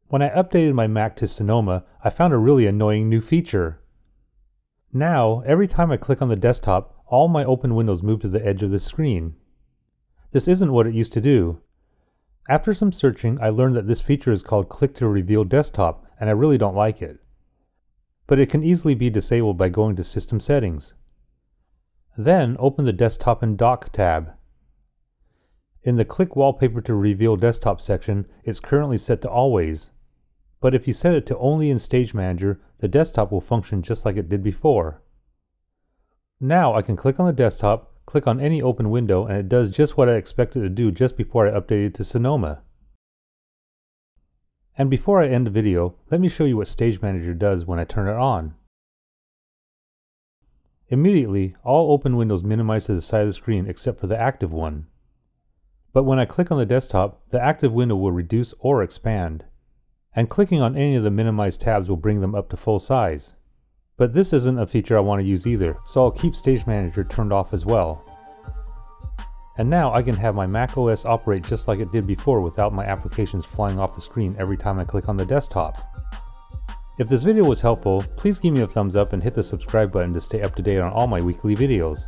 When I updated my Mac to Sonoma, I found a really annoying new feature. Now, every time I click on the desktop, all my open windows move to the edge of the screen. This isn't what it used to do. After some searching, I learned that this feature is called Click to Reveal Desktop, and I really don't like it. But it can easily be disabled by going to System Settings. Then open the Desktop and Dock tab. In the Click Wallpaper to Reveal Desktop section, it's currently set to Always. But if you set it to only in Stage Manager, the desktop will function just like it did before. Now I can click on the desktop, click on any open window, and it does just what I expected to do just before I updated to Sonoma. And before I end the video, let me show you what Stage Manager does when I turn it on. Immediately, all open windows minimize to the side of the screen except for the active one. But when I click on the desktop, the active window will reduce or expand. And clicking on any of the minimized tabs will bring them up to full size. But this isn't a feature I want to use either, so I'll keep Stage Manager turned off as well. And now I can have my macOS operate just like it did before without my applications flying off the screen every time I click on the desktop. If this video was helpful, please give me a thumbs up and hit the subscribe button to stay up to date on all my weekly videos.